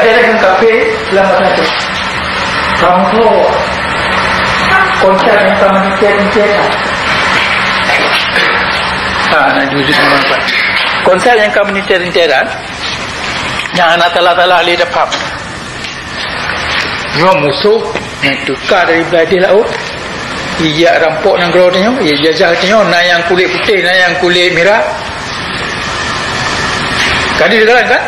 dia dengan kafe selama satu. Kamu konsep yang kamu mencet-mencet. Nak duduk sama. Konsep yang kamu mencet-mencetan, yang anak tala-tala ahli dapat. Dia musuh yang tukar dari beladil laut. Ia rampok nang gerodnya, ia jajah tanya, nak yang kulit putih, nak yang kulit merah. Kadi dekat kan?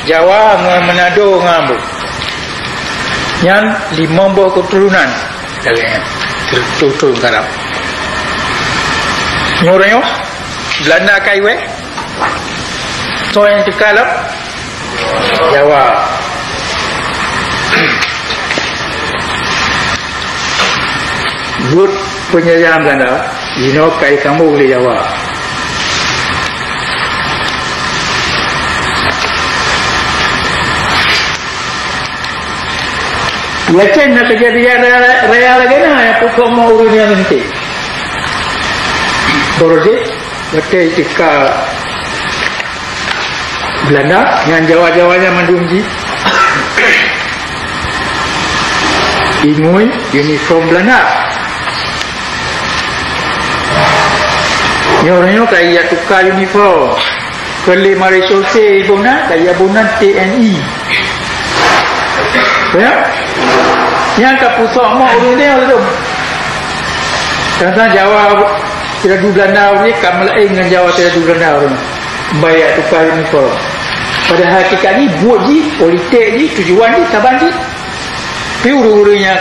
Jawa dengan Manado dengan Ambo. Yang 5 buah keturunan dagangnya tertutur garap. Nyoranya Belanda kaiwe. So yang dikalap Jawa. Lut penjajah Belanda, kai kamu boleh Jawa. Yakin nak kejadian raya lagi na yang pukul mau urusnya nanti. Borje, betul ketika Belanda yang Jawa-Jawanya mendungji. Ingui uniform Belanda. Nyornya kaya tukar uniform. Kali mari sose ibuna kaya bunan TNI. Ya? Yang tak pusat mau urus dia tu. Karena Jawa tidak di Belanda ni kamai dengan Jawa tidak di Belanda ni. Bayar tukar uniform. Pada hakikat ni buat je, politik je, tujuan je, saban je. Tapi uru-urunya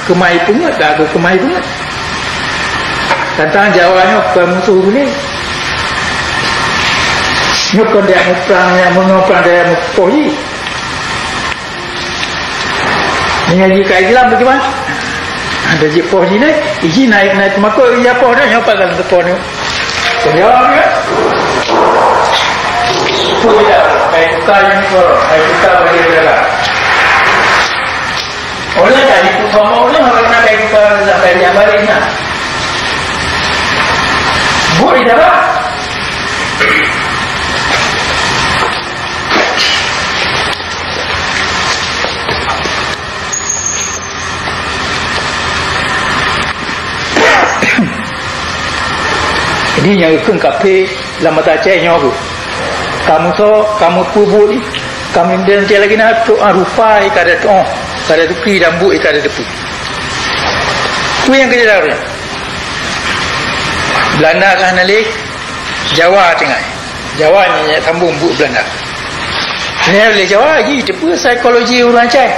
kemai pungut, tak ke kemai pungut. Tentang Jawanya bukan musuh ni. Nyukan dia muprang yang mengoprang dia mupoh je. Dengan jika Islam bagaimana? Ada je poh ni, iji naik maka ia poh dah nyapa kan poh ni. Jawab ya. Punya kayak tukar ni kor, kayak tukar bagi dia. Oleh tadi sama oleh orang nak kayak tukar sampai dia baliknya. Boleh tak? Jadi yang ikut kafe lama tak cahaya aku. Kamu kubur ni, kamu dia lagi nak rupa ikada tu, kada tuki dambu ikada tepi. Tu yang kerja dia. Belanda kan nalik, Jawa tengah. Jawa ni sambung bu Belanda. Ni boleh Jawa lagi, tepi psikologi orang Aceh.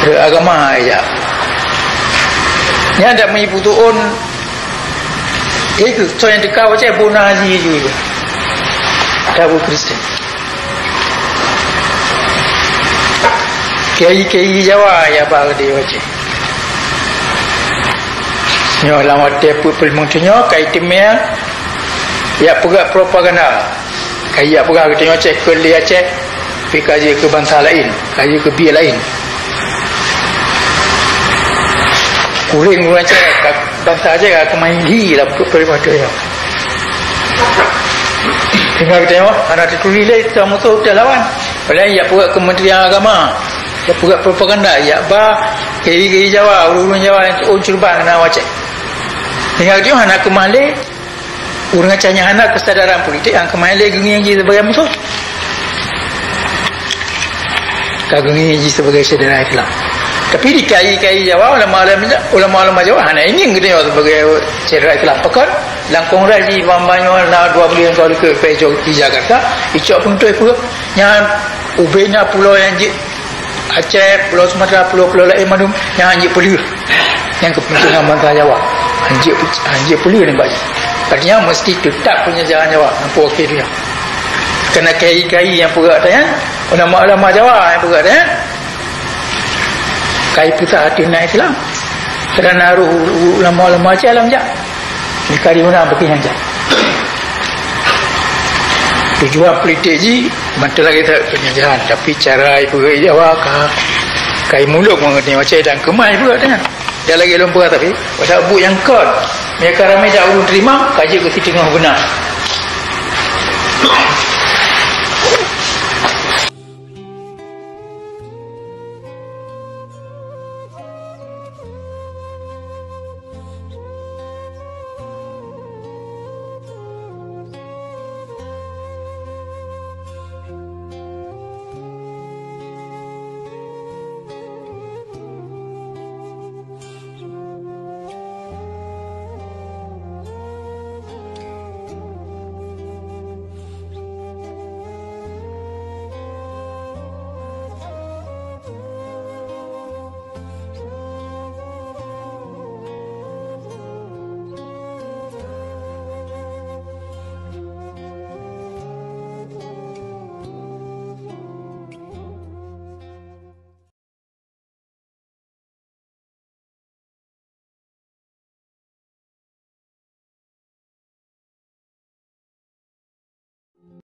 Beragama aja. Ni ada menyiputuun. Itu so yang dekat macam Bona Haji juga. Tahu Kristen. Kiai Jawa ya bang dia macam. Nyo lama tepu pelmuntunyo kai timnya ya pegat propaganda. Kai ya pegat kita macam ke Aceh, pergi ke bangsa lain, kaji ke biar lain. Kuring macam bangsa aja ke main hilang peripada dia. Tinggal kita tengok anak tertulis kamu tu dah lawan. Padahal ia buat Kementerian Agama, ia buat propaganda, ia kiri Jawa, urun Jawa yang curban nak wacak. Tinggal dia anak ke Malay, urang acanya anak kesadaran politik yang ke Malay gengi yang sebagai musuh. Kagengi yang sebagai saudara Islam. Tapi di kai Jawa ulama Jawa hanya ingin kita sebagai saudara Islam. Pekan langkong raji bambanyo na 2 bilion kali ke pejo di Jakarta, icok pun tu pula yang ubena pulau yang Aceh, Pulau Sumatera, pulau lain manum yang anjik pulih. Yang kepentingan bangsa Jawa. Anjik pulih ni bagi. Artinya mesti tetap punya jalan Jawa nampak okey dia. Kena kai yang perak tanya, ulama Jawa yang perak tanya. Kai pusat hati nak Islam. Kerana ulama-ulama Aceh alam jak. Ni kari mana bagi yang jak. Tujuan politik ji mantul lagi tak penjajahan, tapi cara ibu Jawa kai muluk mengerti macam dan kemai pula kan. Dia lagi lumpur tapi pasal bu yang kod mereka ramai dah urus terima kaji ke tengah benar.